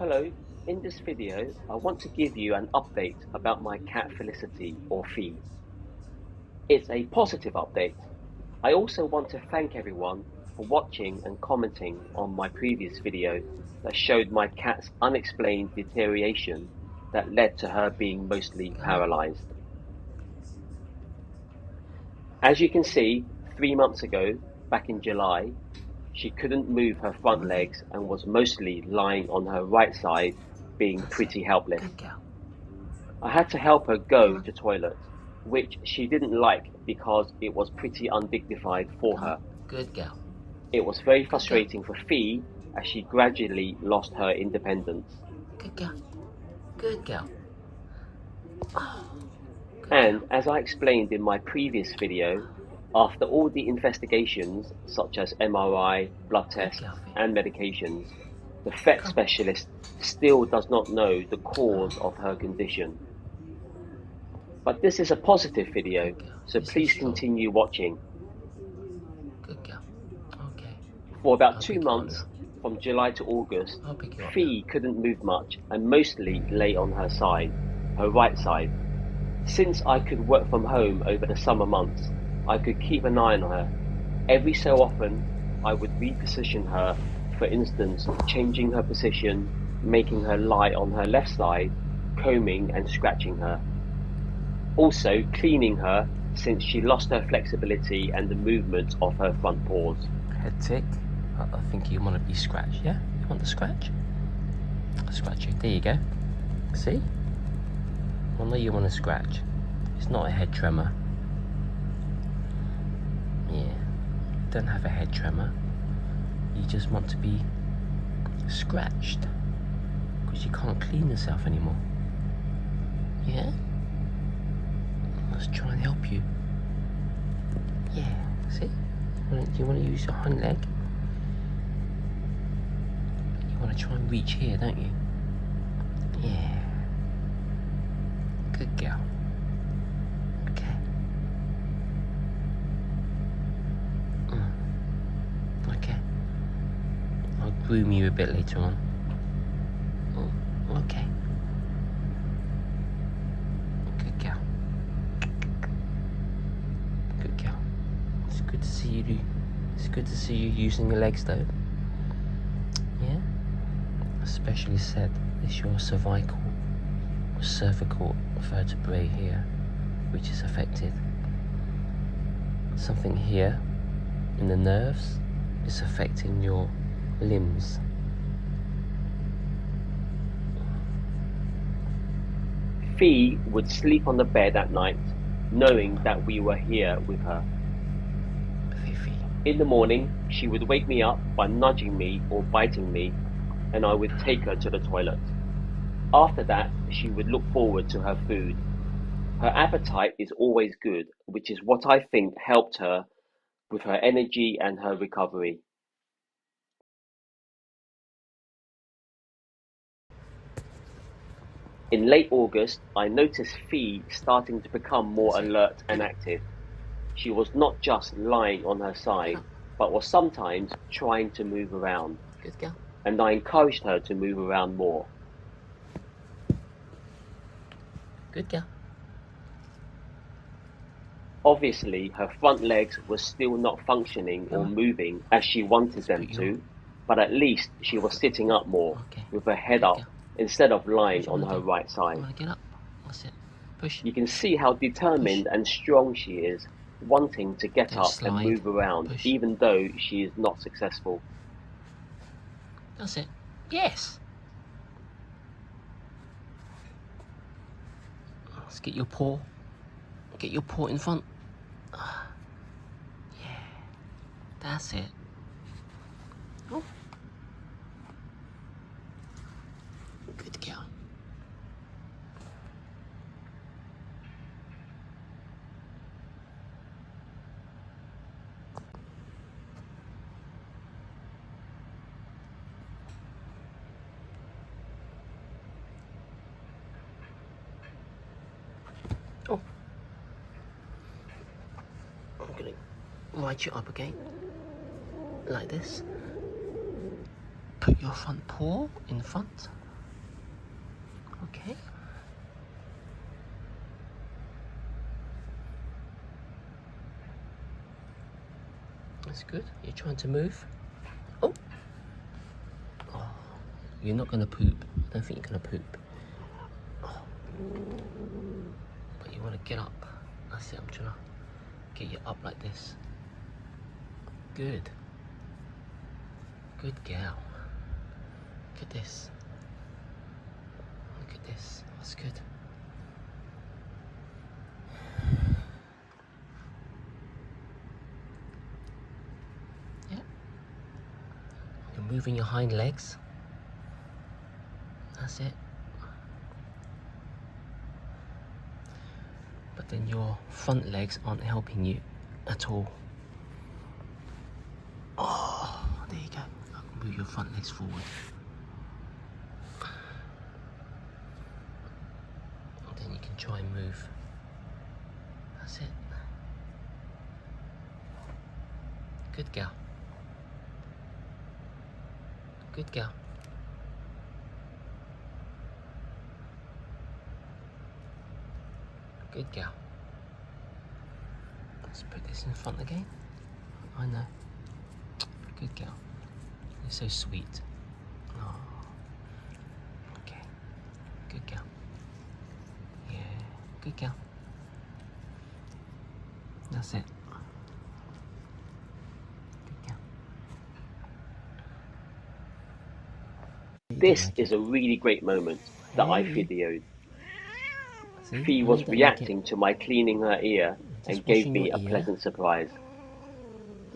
Hello, in this video I want to give you an update about my cat Felicity or Fee. It's a positive update. I also want to thank everyone for watching and commenting on my previous video that showed my cat's unexplained deterioration that led to her being mostly paralysed. As you can see, 3 months ago, back in July, she couldn't move her front legs and was mostly lying on her right side, being pretty helpless. Good girl. I had to help her go to toilet, which she didn't like because it was pretty undignified for her. Good girl. It was very frustrating for Fee as she gradually lost her independence. Good girl. Good girl. And as I explained in my previous video, after all the investigations such as MRI, blood tests and medications, the vet specialist still does not know the cause of her condition. But this is a positive video, so please continue watching. Good girl. Okay. For about 2 months, from July to August, Fee couldn't move much and mostly lay on her side, her right side. Since I could work from home over the summer months, I could keep an eye on her. Every so often, I would reposition her, for instance, changing her position, making her lie on her left side, combing and scratching her. Also cleaning her since she lost her flexibility and the movement of her front paws. Head tick. I think you want to be scratched, yeah? You want the scratch? I'll scratch you. There you go. See? I know you want to scratch. It's not a head tremor. Yeah. Don't have a head tremor. You just want to be scratched. Because you can't clean yourself anymore. Yeah? Let's try and help you. Yeah, see? You want to use your hind leg? You want to try and reach here, don't you? Yeah. Good girl. Okay. Okay. I'll groom you a bit later on. Okay. Good girl. Good girl. It's good to see you. It's good to see you using your legs though. Yeah? Especially said it's your cervical or cervical vertebrae here which is affected. Something here in the nerves is affecting your limbs. Fee would sleep on the bed at night, knowing that we were here with her. In the morning, she would wake me up by nudging me or biting me, and I would take her to the toilet. After that, she would look forward to her food. Her appetite is always good, which is what I think helped her with her energy and her recovery. In late August, I noticed Fee starting to become more alert and active. She was not just lying on her side, but was sometimes trying to move around. Good girl. And I encouraged her to move around more. Good girl. Obviously, her front legs were still not functioning or moving as she wanted them to, but at least she was sitting up more, with her head up, instead of lying on her right side. You want to get up? That's it. Push. You can see how determined and strong she is, wanting to get up and move around, even though she is not successful. That's it. Yes. Let's get your paw. Get your paw in front. Yeah. That's it. Oh. Good girl. Oh. I'm going to right you up again. Like this. Put your front paw in front. Okay. That's good. You're trying to move. Oh. Oh. You're not going to poop. I don't think you're going to poop. Oh. But you want to get up. That's it. I'm trying to get you up like this. Good. Good gal. Look at this. Look at this. That's good. Yeah. You're moving your hind legs. That's it. But then your front legs aren't helping you at all. Oh, there you go. Move your front legs forward. And then you can try and move. That's it. Good gal. Good gal. Good gal. Let's put this in front again. I know. Good gal. You're so sweet. Oh. Okay. Good gal. Yeah. Good gal. That's it. Good gal. This is a really great moment that I videoed. Fee was reacting to my cleaning her ear and gave me a pleasant surprise.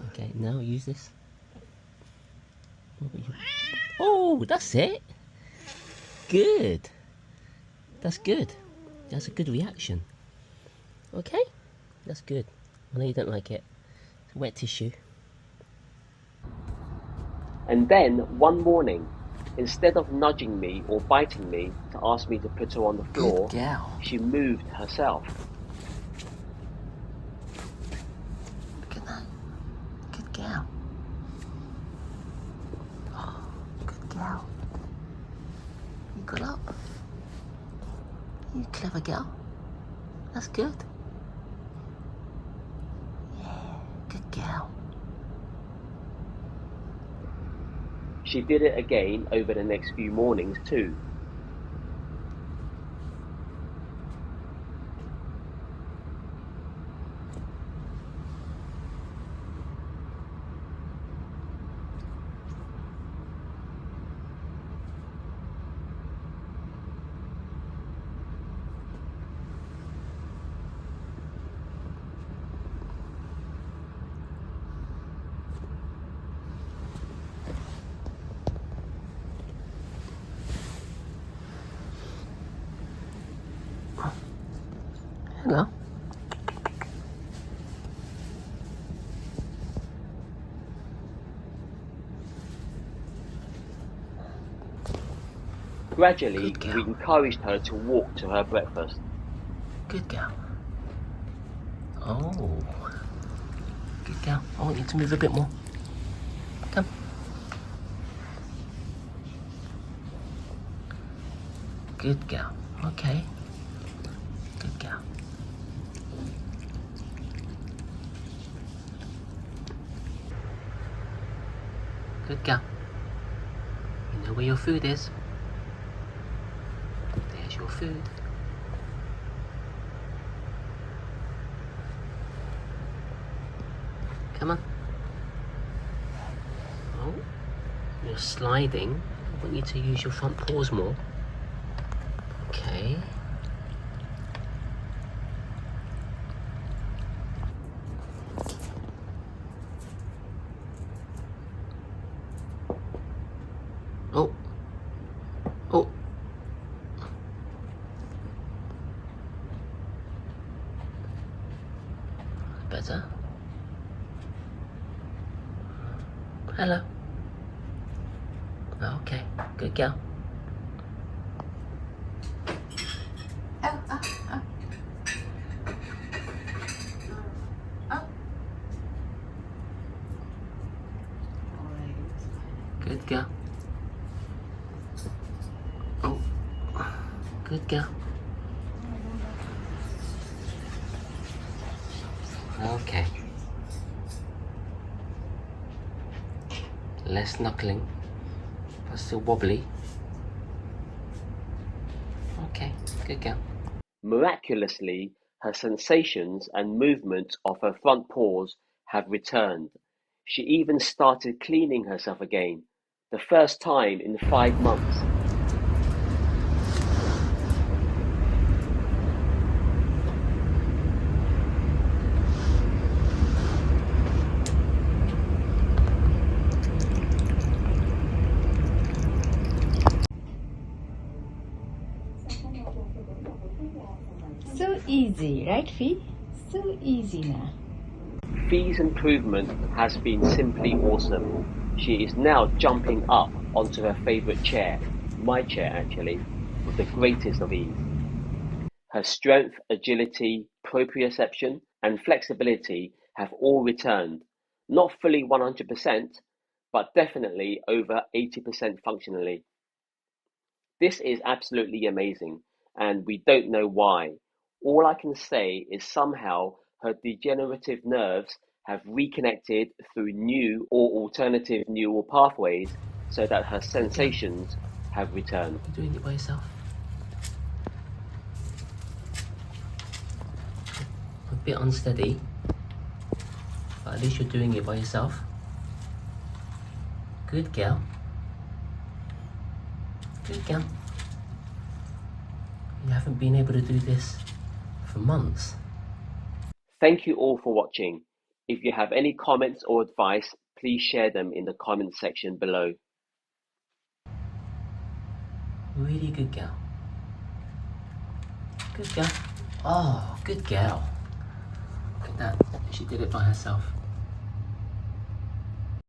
Okay, now use this. Oh, that's it. Good. That's good. That's a good reaction. Okay, that's good. I know you don't like it. It's wet tissue. And then one morning, instead of nudging me or biting me to ask me to put her on the floor, she moved herself. Look at that. Good gal. Oh, good gal. You got up. You clever gal. That's good. Yeah, good gal. She did it again over the next few mornings too. Hello. Gradually, we encouraged her to walk to her breakfast. Good gal. Oh. Good gal. I want you to move a bit more. Come. Good gal. Okay. Good gal. Good gal. You know where your food is. There's your food. Come on. Oh, you're sliding. I want you to use your front paws more. Okay. Oh. Oh. Better. Hello. Okay, good girl. Good girl. Oh. Good girl. Okay. Less knuckling, but still wobbly. Okay, good girl. Miraculously, her sensations and movements of her front paws have returned. She even started cleaning herself again, the first time in 5 months. So easy, right, Fee? So easy now. Fee's improvement has been simply awesome. She is now jumping up onto her favourite chair, my chair actually, with the greatest of ease. Her strength, agility, proprioception, and flexibility have all returned, not fully 100%, but definitely over 80% functionally. This is absolutely amazing, and we don't know why. All I can say is somehow her degenerative nerves have reconnected through new or alternative neural pathways so that her sensations have returned. You're doing it by yourself. A bit unsteady, but at least you're doing it by yourself. Good girl. Good girl. You haven't been able to do this for months. Thank you all for watching. If you have any comments or advice, please share them in the comment section below. Really good girl. Good girl. Oh, good girl. Look at that. She did it by herself.